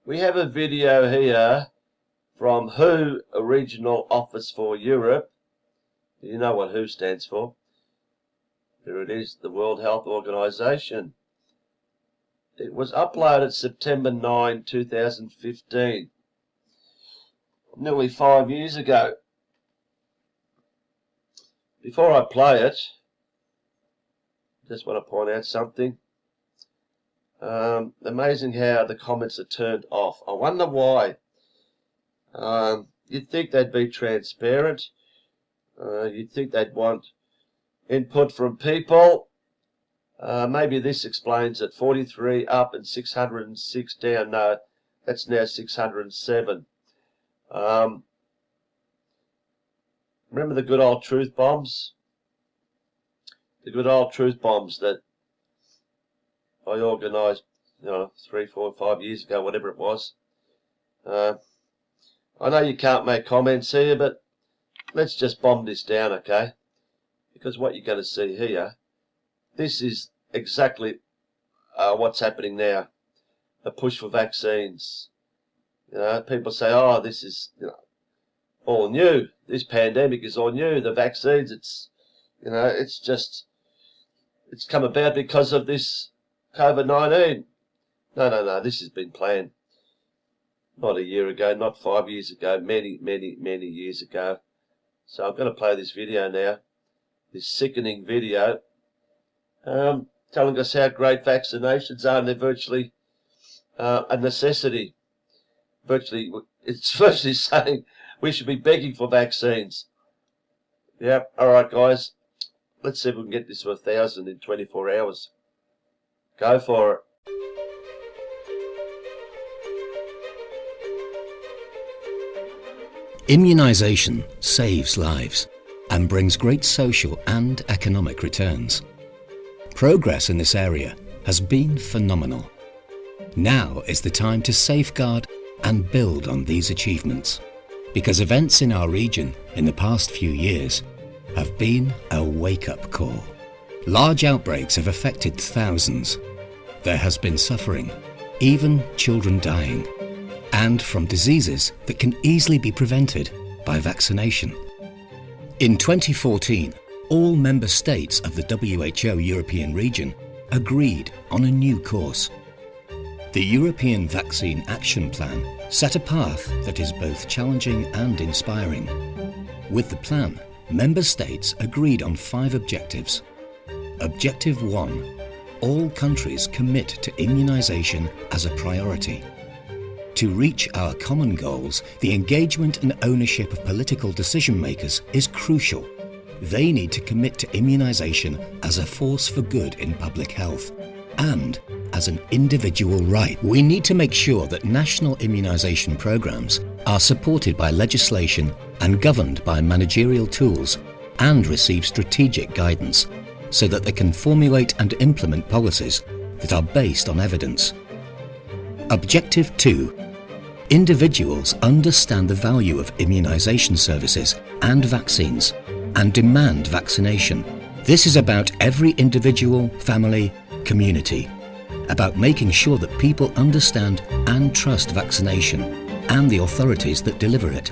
We have a video here from WHO Regional Office for Europe. You know what WHO stands for. Here it is, the World Health Organization. It was uploaded September 9, 2015. Nearly 5 years ago. Before I play it, just want to point out something. Amazing how the comments are turned off. I wonder why. You'd think they'd be transparent. You'd think they'd want input from people. Maybe this explains it. 43 up and 606 down. No, that's now 607. Remember the good old truth bombs? The good old truth bombs that I organised, 3, 4, 5 years ago, whatever it was. I know you can't make comments here, but let's just bomb this down, okay? Because what you're going to see here, this is exactly what's happening now. A push for vaccines. People say, oh, this is all new. This pandemic is all new. The vaccines, it's come about because of this COVID-19. No, this has been planned. Not a year ago, not 5 years ago, many years ago. So I'm going to play this video now, this sickening video, telling us how great vaccinations are, and they're virtually a necessity. It's virtually saying we should be begging for vaccines. Yeah, all right, guys. Let's see if we can get this to 1,000 in 24 hours. Go for it. Immunisation saves lives and brings great social and economic returns. Progress in this area has been phenomenal. Now is the time to safeguard and build on these achievements, because events in our region in the past few years have been a wake-up call. Large outbreaks have affected thousands. There has been suffering, even children dying, and from diseases that can easily be prevented by vaccination. In 2014, all member states of the WHO European region agreed on a new course. The European Vaccine Action Plan set a path that is both challenging and inspiring. With the plan, member states agreed on 5 objectives. Objective 1. All countries commit to immunisation as a priority. To reach our common goals, the engagement and ownership of political decision makers is crucial. They need to commit to immunisation as a force for good in public health and as an individual right. We need to make sure that national immunisation programmes are supported by legislation and governed by managerial tools and receive strategic guidance so that they can formulate and implement policies that are based on evidence. Objective 2. Individuals understand the value of immunisation services and vaccines and demand vaccination. This is about every individual, family, community, about making sure that people understand and trust vaccination and the authorities that deliver it.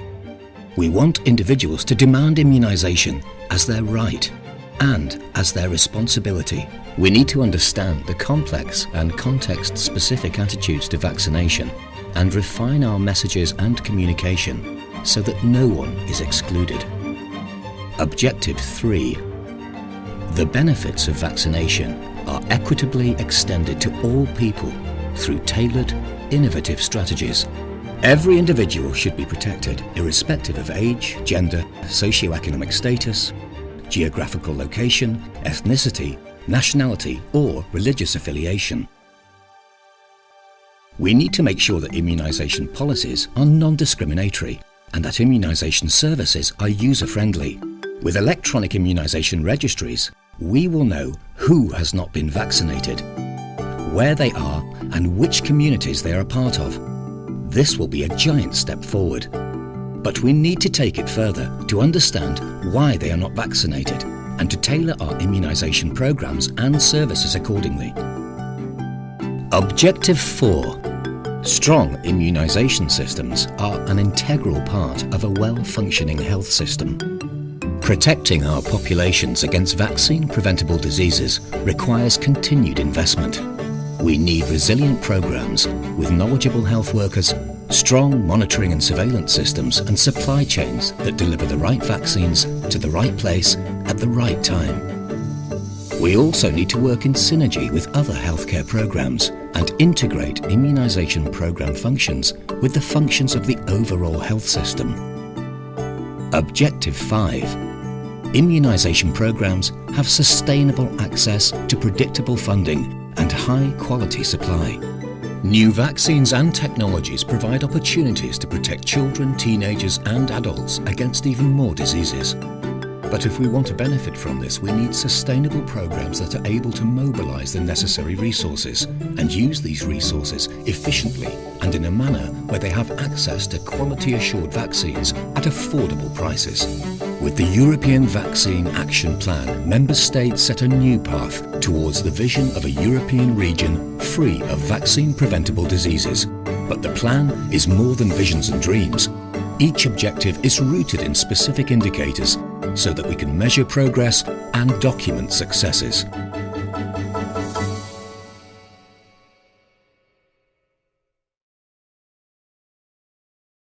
We want individuals to demand immunisation as their right and as their responsibility. We need to understand the complex and context-specific attitudes to vaccination and refine our messages and communication so that no one is excluded. Objective 3. The benefits of vaccination are equitably extended to all people through tailored, innovative strategies. Every individual should be protected, irrespective of age, gender, socioeconomic status, geographical location, ethnicity, nationality, or religious affiliation. We need to make sure that immunisation policies are non-discriminatory and that immunisation services are user-friendly. With electronic immunisation registries, we will know who has not been vaccinated, where they are, and which communities they are a part of. This will be a giant step forward. But we need to take it further to understand why they are not vaccinated and to tailor our immunisation programmes and services accordingly. Objective 4. Strong immunisation systems are an integral part of a well-functioning health system. Protecting our populations against vaccine-preventable diseases requires continued investment. We need resilient programs with knowledgeable health workers, strong monitoring and surveillance systems, and supply chains that deliver the right vaccines to the right place at the right time. We also need to work in synergy with other healthcare programs and integrate immunisation program functions with the functions of the overall health system. Objective 5. Immunisation programs have sustainable access to predictable funding and high-quality supply. New vaccines and technologies provide opportunities to protect children, teenagers and adults against even more diseases. But if we want to benefit from this, we need sustainable programs that are able to mobilise the necessary resources and use these resources efficiently and in a manner where they have access to quality-assured vaccines at affordable prices. With the European Vaccine Action Plan, Member States set a new path towards the vision of a European region free of vaccine-preventable diseases. But the plan is more than visions and dreams. Each objective is rooted in specific indicators so that we can measure progress and document successes.